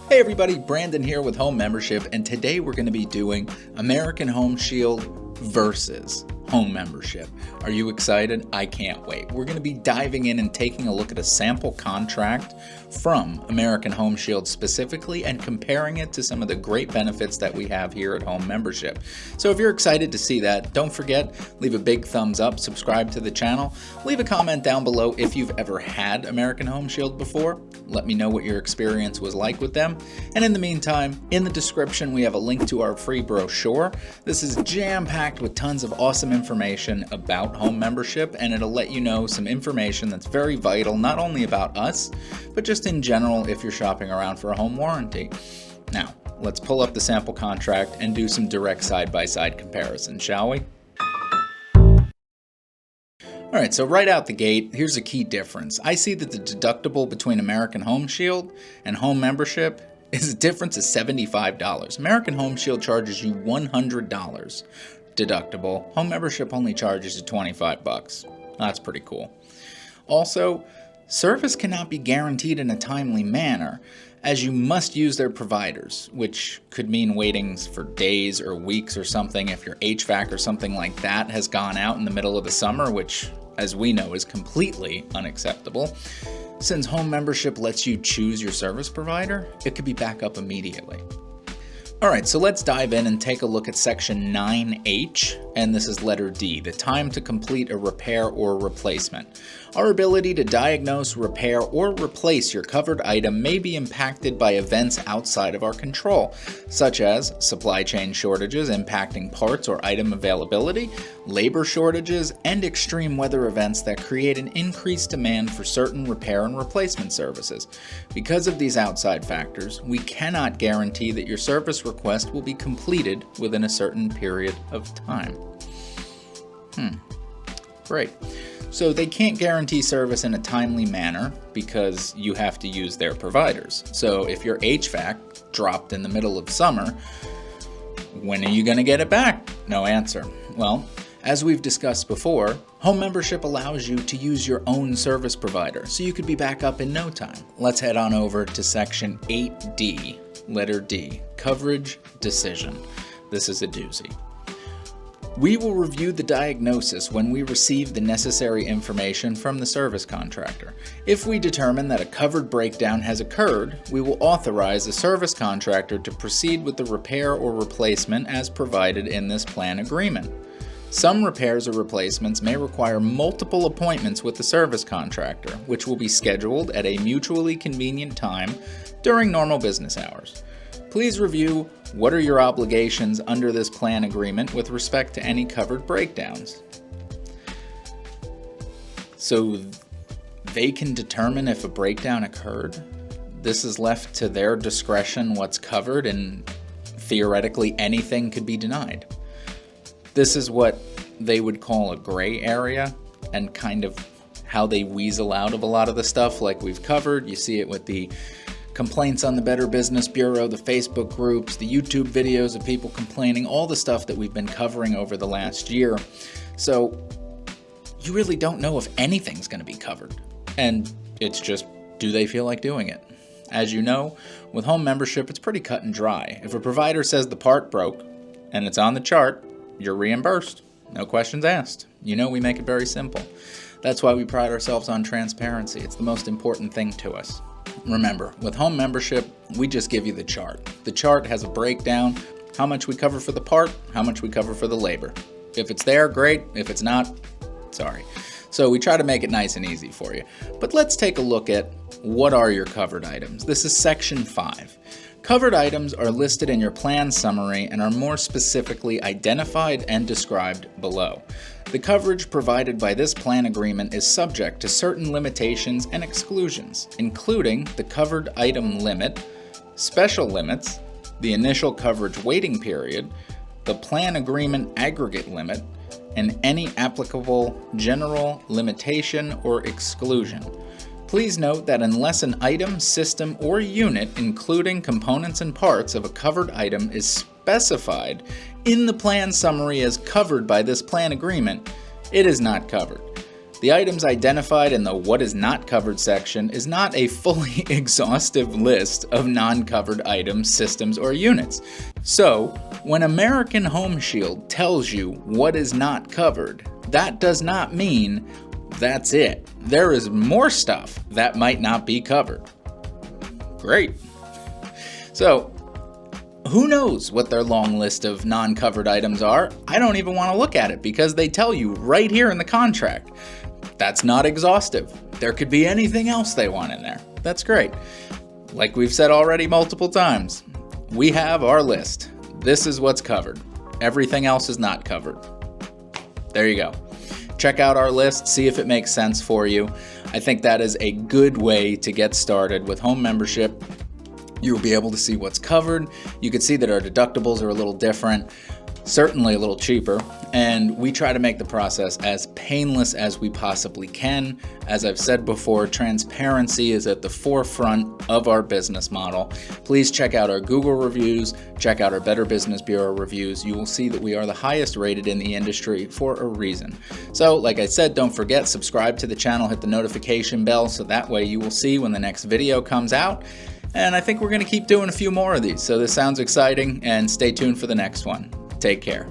Hey everybody, Brandon here with Home Membership, and today we're going to be doing American Home Shield versus Home Membership. Are you excited? I can't wait. We're going to be diving in and taking a look at a sample contract from American Home Shield specifically and comparing it to some of the great benefits that we have here at Home Membership. So if you're excited to see that, don't forget, leave a big thumbs up, subscribe to the channel, leave a comment down below if you've ever had American Home Shield before. Let me know what your experience was like with them. And in the meantime, in the description, we have a link to our free brochure. This is jam-packed with tons of awesome information about Home Membership, and it'll let you know some information that's very vital, not only about us, but just in general if you're shopping around for a home warranty. Now, let's pull up the sample contract and do some direct side-by-side comparison, shall we? Alright, so right out the gate, here's a key difference. I see that the deductible between American Home Shield and Home Membership is a difference of $75. American Home Shield charges you $100 deductible. Home Membership only charges you $25. That's pretty cool. Also, service cannot be guaranteed in a timely manner, as you must use their providers, which could mean waiting for days or weeks or something if your HVAC or something like that has gone out in the middle of the summer, which, as we know, is completely unacceptable. Since Home Membership lets you choose your service provider, it could be back up immediately. Alright, so let's dive in and take a look at section 9H, and this is letter D, the time to complete a repair or replacement. Our ability to diagnose, repair, or replace your covered item may be impacted by events outside of our control, such as supply chain shortages impacting parts or item availability, labor shortages, and extreme weather events that create an increased demand for certain repair and replacement services. Because of these outside factors, we cannot guarantee that your service request will be completed within a certain period of time. Great. So they can't guarantee service in a timely manner because you have to use their providers. So if your HVAC dropped in the middle of summer, when are you going to get it back? No answer. Well, as we've discussed before, Home Membership allows you to use your own service provider, so you could be back up in no time. Let's head on over to section 8D, letter D, coverage decision. This is a doozy. We will review the diagnosis when we receive the necessary information from the service contractor. If we determine that a covered breakdown has occurred, we will authorize the service contractor to proceed with the repair or replacement as provided in this plan agreement. Some repairs or replacements may require multiple appointments with the service contractor, which will be scheduled at a mutually convenient time during normal business hours. Please review what are your obligations under this plan agreement with respect to any covered breakdowns. So they can determine if a breakdown occurred. This is left to their discretion what's covered, and theoretically anything could be denied. This is what they would call a gray area, and kind of how they weasel out of a lot of the stuff like we've covered. You see it with the complaints on the Better Business Bureau, the Facebook groups, the YouTube videos of people complaining, all the stuff that we've been covering over the last year. So you really don't know if anything's going to be covered. And it's just, do they feel like doing it? As you know, with Home Membership, it's pretty cut and dry. If a provider says the part broke and it's on the chart, you're reimbursed. No questions asked. You know, we make it very simple. That's why we pride ourselves on transparency. It's the most important thing to us. Remember, with Home Membership, we just give you the chart. The chart has a breakdown, how much we cover for the part, how much we cover for the labor. If it's there, great. If it's not, sorry. So we try to make it nice and easy for you. But let's take a look at what are your covered items. This is section 5. Covered items are listed in your plan summary and are more specifically identified and described below. The coverage provided by this plan agreement is subject to certain limitations and exclusions, including the covered item limit, special limits, the initial coverage waiting period, the plan agreement aggregate limit, and any applicable general limitation or exclusion. Please note that unless an item, system, or unit, including components and parts of a covered item, is specified in the plan summary as covered by this plan agreement, it is not covered. The items identified in the What is Not Covered section is not a fully exhaustive list of non-covered items, systems, or units. So, when American Home Shield tells you what is not covered, that does not mean that's it. There is more stuff that might not be covered. Great. So, who knows what their long list of non-covered items are? I don't even want to look at it because they tell you right here in the contract. That's not exhaustive. There could be anything else they want in there. That's great. Like we've said already multiple times, we have our list. This is what's covered. Everything else is not covered. There you go. Check out our list, see if it makes sense for you. I think that is a good way to get started with home membership. You'll be able to see what's covered. You can see that our deductibles are a little different, certainly a little cheaper, and we try to make the process as painless as we possibly can. As I've said before, transparency is at the forefront of our business model. Please check out our Google reviews, check out our Better Business Bureau reviews. You will see that we are the highest rated in the industry for a reason. So, like I said, don't forget, subscribe to the channel, hit the notification bell, so that way you will see when the next video comes out. And I think we're going to keep doing a few more of these, so this sounds exciting, and stay tuned for the next one. Take care.